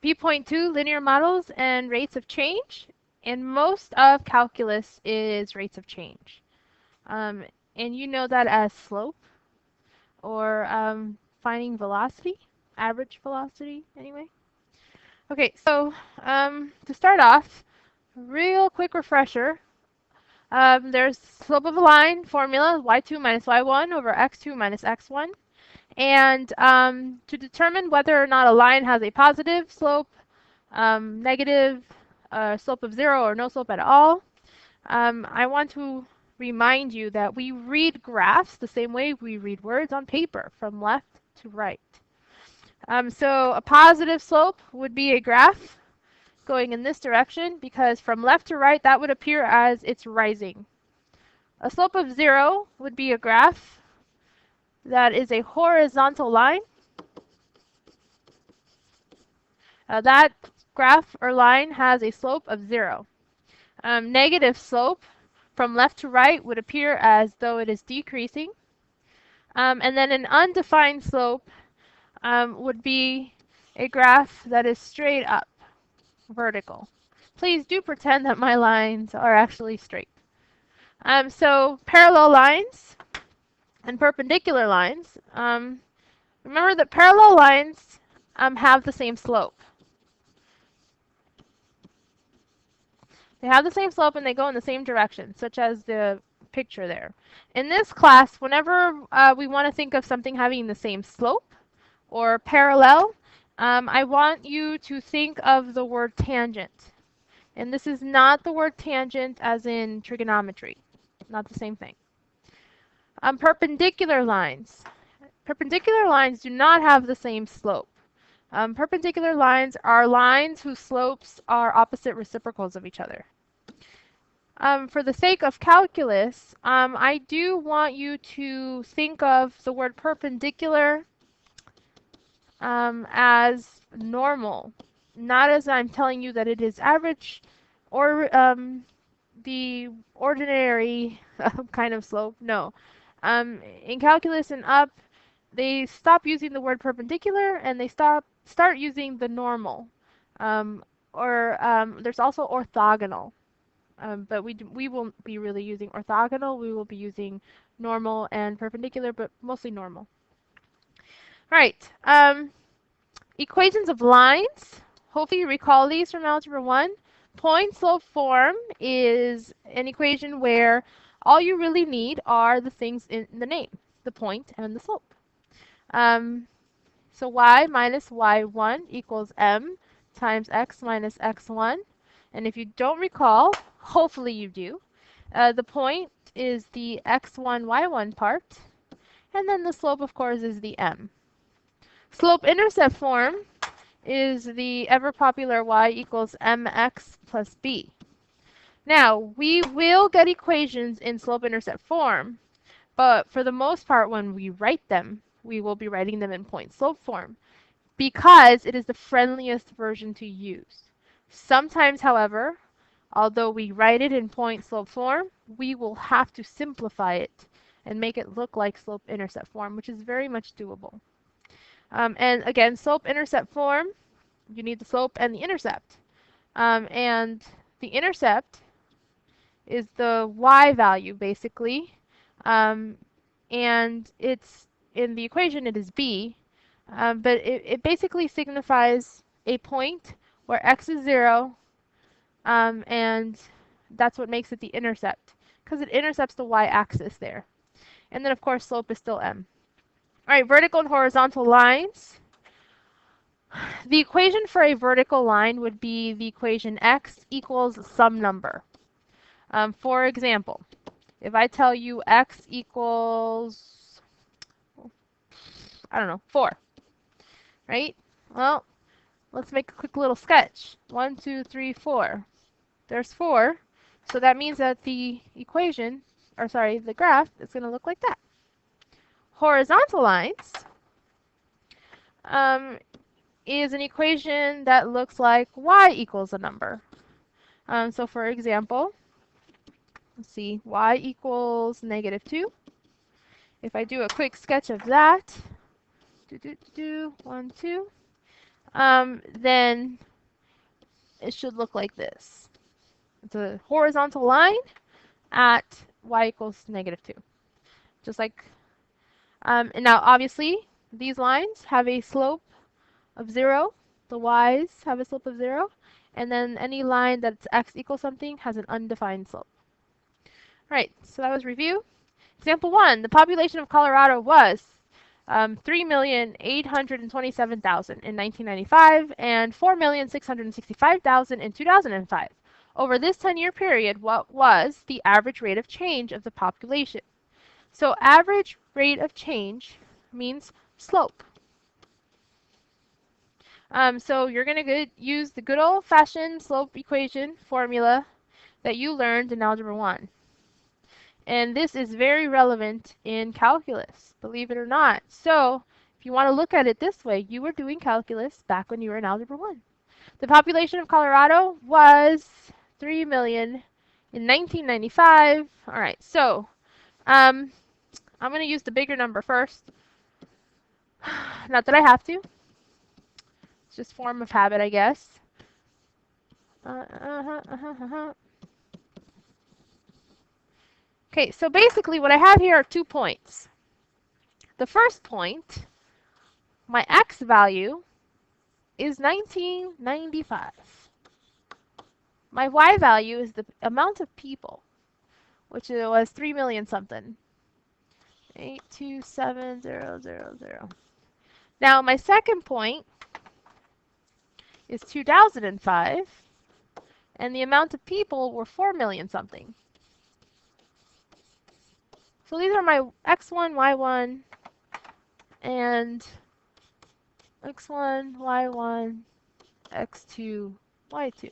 P.2 linear models and rates of change, and most of calculus is rates of change. And you know that as slope or finding velocity, average velocity anyway. Okay, so to start off, real quick refresher. There's slope of a line formula, y2 minus y1 over x2 minus x1. And to determine whether or not a line has a positive slope, negative, slope of 0, or no slope at all, I want to remind you that we read graphs the same way we read words on paper, from left to right. So a positive slope would be a graph going in this direction, because from left to right that would appear as it's rising. A slope of 0 would be a graph that is a horizontal line. That graph or line has a slope of 0. Negative slope from left to right would appear as though it is decreasing. And then an undefined slope would be a graph that is straight up, vertical. Please do pretend that my lines are actually straight. So parallel lines and perpendicular lines. Remember that parallel lines have the same slope. They have the same slope and they go in the same direction, such as the picture there. In this class, whenever we want to think of something having the same slope or parallel, I want you to think of the word tangent. And this is not the word tangent as in trigonometry. Not the same thing. Perpendicular lines. Perpendicular lines do not have the same slope. Perpendicular lines are lines whose slopes are opposite reciprocals of each other. For the sake of calculus, I do want you to think of the word perpendicular as normal, not as I'm telling you that it is average or the ordinary kind of slope. No. In calculus and up, they stop using the word perpendicular and they start using the normal. There's also orthogonal. But we won't be really using orthogonal. We will be using normal and perpendicular, but mostly normal. All right. Equations of lines. Hopefully you recall these from Algebra 1. Point-slope form is an equation where all you really need are the things in the name, the point and the slope. So y minus y1 equals m times x minus x1. And if you don't recall, hopefully you do, the point is the x1, y1 part, and then the slope, of course, is the m. Slope-intercept form is the ever-popular y equals mx plus b. Now, we will get equations in slope-intercept form, but for the most part, when we write them, we will be writing them in point-slope form, because it is the friendliest version to use. Sometimes, however, although we write it in point-slope form, we will have to simplify it and make it look like slope-intercept form, which is very much doable. And again, slope-intercept form, you need the slope and the intercept. And the intercept is the y value, basically. And it's in the equation, it is b. But it basically signifies a point where x is 0, and that's what makes it the intercept, because it intercepts the y-axis there. And then, of course, slope is still m. All right, vertical and horizontal lines. The equation for a vertical line would be the equation x equals some number. For example, if I tell you x equals, I don't know, 4, right? Well, let's make a quick little sketch. 1, 2, 3, 4. There's 4. So that means that the equation, or sorry, the graph is going to look like that. Horizontal lines is an equation that looks like y equals a number. So for example, let's see, y equals -2. If I do a quick sketch of that, 1, 2, then it should look like this. It's a horizontal line at y equals -2. Just like, and now obviously these lines have a slope of 0. The y's have a slope of 0. And then any line that's x equals something has an undefined slope. All right, so that was review. Example 1, the population of Colorado was 3,827,000 in 1995 and 4,665,000 in 2005. Over this 10-year period, what was the average rate of change of the population? So average rate of change means slope. So you're going to use the good old-fashioned slope equation formula that you learned in Algebra 1. And this is very relevant in calculus, believe it or not. So if you want to look at it this way, you were doing calculus back when you were in Algebra 1. The population of Colorado was 3 million in 1995. All right, so I'm going to use the bigger number first. Not that I have to. It's just form of habit, I guess. Okay, so basically what I have here are 2 points. The first point, my x value, is 1995. My y value is the amount of people, which was 3 million something. 827,000. Now my second point is 2005, and the amount of people were 4 million something. So these are my x1, y1, and x1, y1, x2, y2.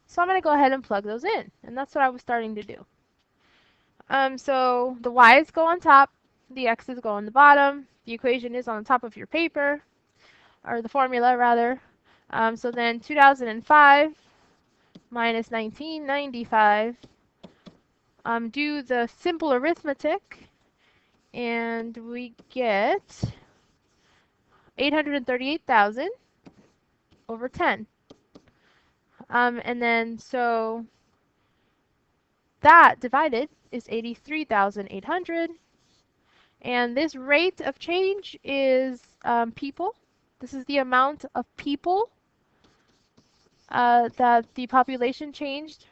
So I'm going to go ahead and plug those in, and that's what I was starting to do. So the y's go on top, the x's go on the bottom. The equation is on the top of your paper, or the formula rather. So then 2005 minus 1995. Do the simple arithmetic, and we get 838,000 over 10. And then so that divided is 83,800. And this rate of change is people. This is the amount of people that the population changed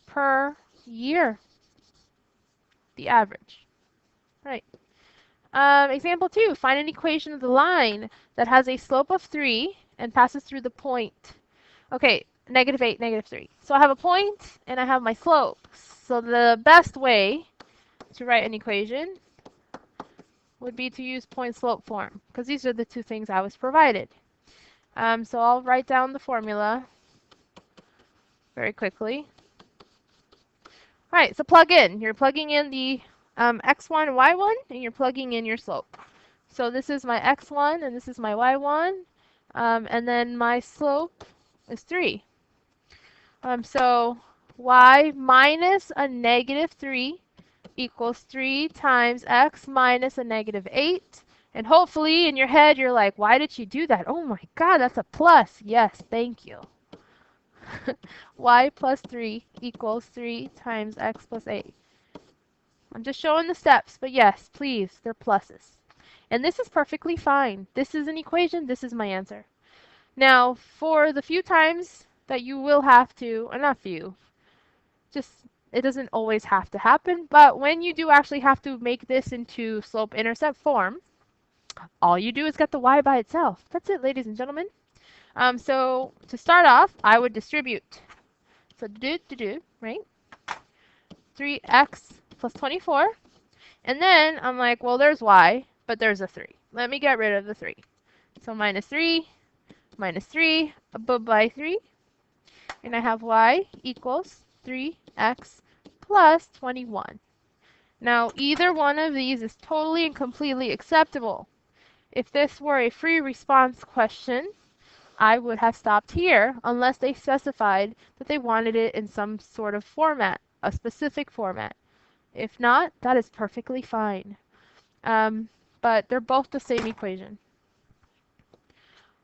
per year, the average. Right. Example 2, find an equation of the line that has a slope of 3 and passes through the point. Okay, -8, -3. So I have a point and I have my slope. So the best way to write an equation would be to use point-slope form, because these are the 2 things I was provided. So I'll write down the formula very quickly. All right, so plug in. You're plugging in the x1 and y1, and you're plugging in your slope. So this is my x1 and this is my y1, and then my slope is 3. So y minus a -3 equals 3 times x minus a -8. And hopefully in your head you're like, why did she do that? Oh my god, that's a plus. Yes, thank you. Y plus 3 equals 3 times x plus 8. I'm just showing the steps, but yes, please, they're pluses. And this is perfectly fine. This is an equation. This is my answer. Now, for the few times that you will have to, or not few, just it doesn't always have to happen, but when you do actually have to make this into slope-intercept form, all you do is get the y by itself. That's it, ladies and gentlemen. So to start off, I would distribute. So right? 3x plus 24. And then I'm like, well, there's y, but there's a 3. Let me get rid of the 3. So -3, -3, above by 3. And I have y equals 3x plus 21. Now, either one of these is totally and completely acceptable. If this were a free response question, I would have stopped here unless they specified that they wanted it in some sort of format, a specific format. If not, that is perfectly fine. But they're both the same equation.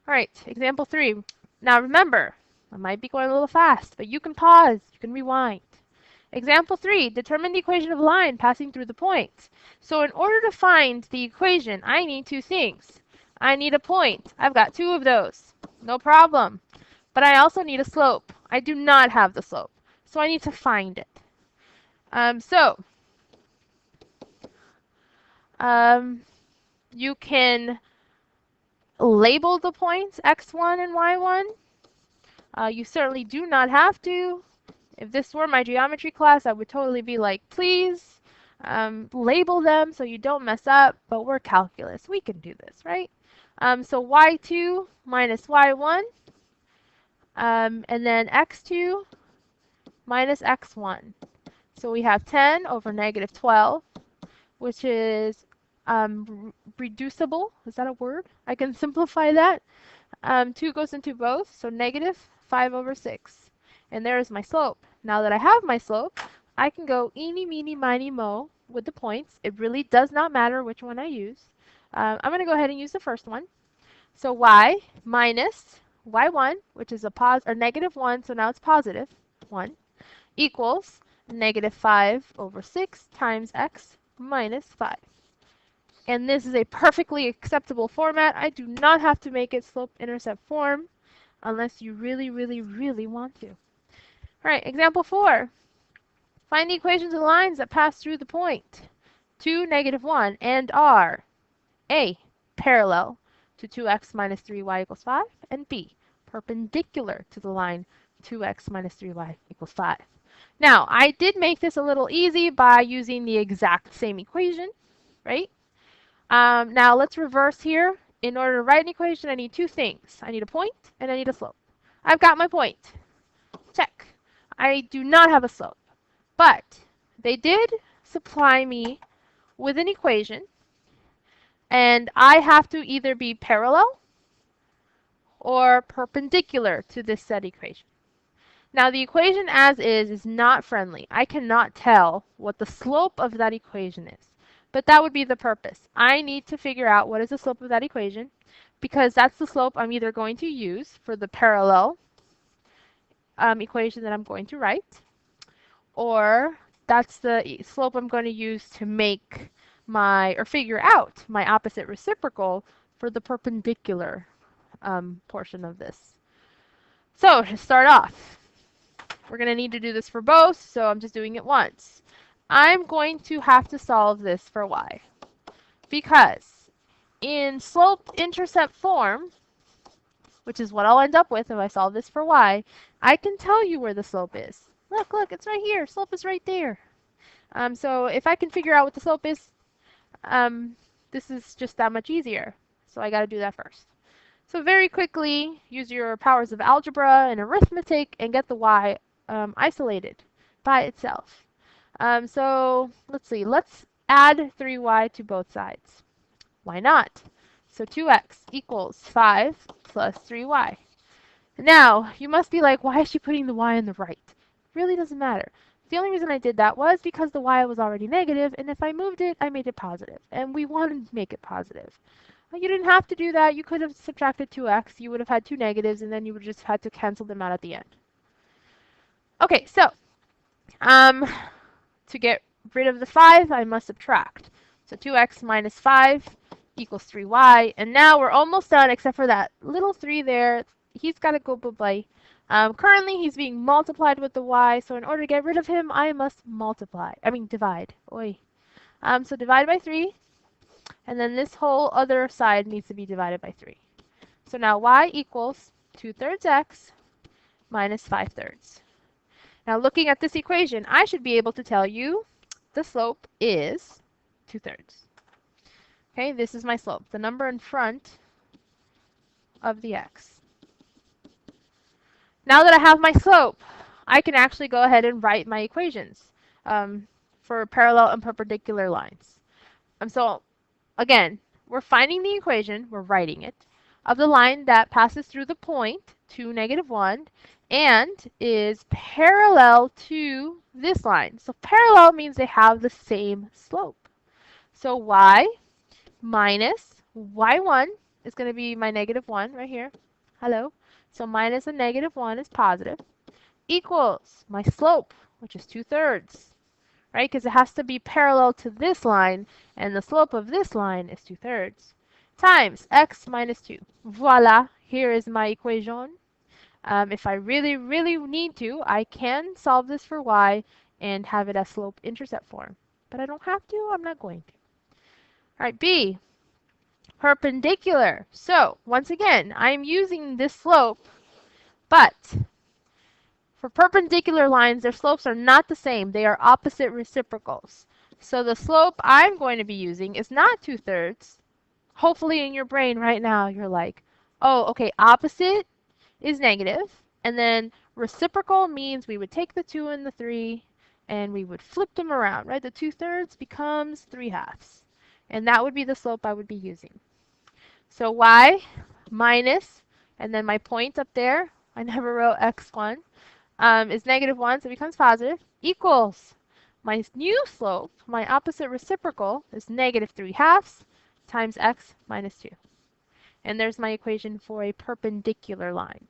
All right, example 3. Now remember, I might be going a little fast, but you can pause, you can rewind. Example 3, determine the equation of a line passing through the point. So in order to find the equation, I need two things. I need a point. I've got two of those. No problem. But I also need a slope. I do not have the slope. So I need to find it. You can label the points x1 and y1. You certainly do not have to. If this were my geometry class, I would totally be like, please label them so you don't mess up, but we're calculus. We can do this, right? So y2 minus y1, and then x2 minus x1. So we have 10 over negative 12, which is reducible. Is that a word? I can simplify that. 2 goes into both, so negative 5 over 6. And there is my slope. Now that I have my slope, I can go eeny, meeny, miny, mo with the points. It really does not matter which one I use. I'm going to go ahead and use the first one. So y minus y1, which is a negative 1, so now it's positive 1, equals negative 5 over 6 times x minus 5. And this is a perfectly acceptable format. I do not have to make it slope-intercept form unless you really, really, really want to. All right, example 4. Find the equations of the lines that pass through the point 2, negative 1, and are A, parallel to 2x minus 3y equals 5, and B, perpendicular to the line 2x minus 3y equals 5. Now, I did make this a little easy by using the exact same equation, right? Now, let's reverse here. In order to write an equation, I need two things. I need a point, and I need a slope. I've got my point. Check. I do not have a slope. But they did supply me with an equation, and I have to either be parallel or perpendicular to this said equation. Now, the equation as is not friendly. I cannot tell what the slope of that equation is. But that would be the purpose. I need to figure out what is the slope of that equation, because that's the slope I'm either going to use for the parallel equation that I'm going to write, or that's the slope I'm going to use to make or figure out my opposite reciprocal for the perpendicular portion of this. So to start off, we're going to need to do this for both, so I'm just doing it once. I'm going to have to solve this for y, because in slope-intercept form, which is what I'll end up with if I solve this for y, I can tell you where the slope is. Look, it's right here. Slope is right there. So if I can figure out what the slope is, this is just that much easier. So I got to do that first. So very quickly, use your powers of algebra and arithmetic and get the y isolated by itself. So let's see. Let's add 3y to both sides. Why not? So 2x equals 5 plus 3y. Now, you must be like, why is she putting the y on the right? It really doesn't matter. The only reason I did that was because the y was already negative, and if I moved it, I made it positive. And we wanted to make it positive. You didn't have to do that. You could have subtracted 2x. You would have had two negatives, and then you would just had to cancel them out at the end. Okay, so to get rid of the 5, I must subtract. So 2x minus 5 equals 3y. And now we're almost done, except for that little 3 there. He's got to go bye-bye. Currently, he's being multiplied with the y, so in order to get rid of him, I must divide. Oy. So divide by 3, and then this whole other side needs to be divided by 3. So now y equals 2/3 x minus 5/3. Now looking at this equation, I should be able to tell you the slope is 2/3. Okay, this is my slope, the number in front of the x. Now that I have my slope, I can actually go ahead and write my equations for parallel and perpendicular lines. So again, we're finding the equation, we're writing it, of the line that passes through the point, 2, negative 1, and is parallel to this line. So parallel means they have the same slope. So y minus y1 is going to be my negative 1 right here. Hello. So minus a negative 1 is positive. Equals my slope, which is 2/3. Right? Because it has to be parallel to this line, and the slope of this line is 2/3. Times x minus 2. Voila, here is my equation. If I really, really need to, I can solve this for y and have it as slope-intercept form. But I don't have to, I'm not going to. All right, B, perpendicular. So, once again, I'm using this slope, but for perpendicular lines, their slopes are not the same. They are opposite reciprocals. So the slope I'm going to be using is not 2/3. Hopefully in your brain right now, you're like, oh, okay, opposite is negative, and then reciprocal means we would take the 2 and the 3, and we would flip them around, right? The 2/3 becomes 3/2. And that would be the slope I would be using. So y minus, and then my point up there, I never wrote x1, is negative 1, so it becomes positive, equals my new slope, my opposite reciprocal, is negative 3/2 times x minus 2. And there's my equation for a perpendicular line.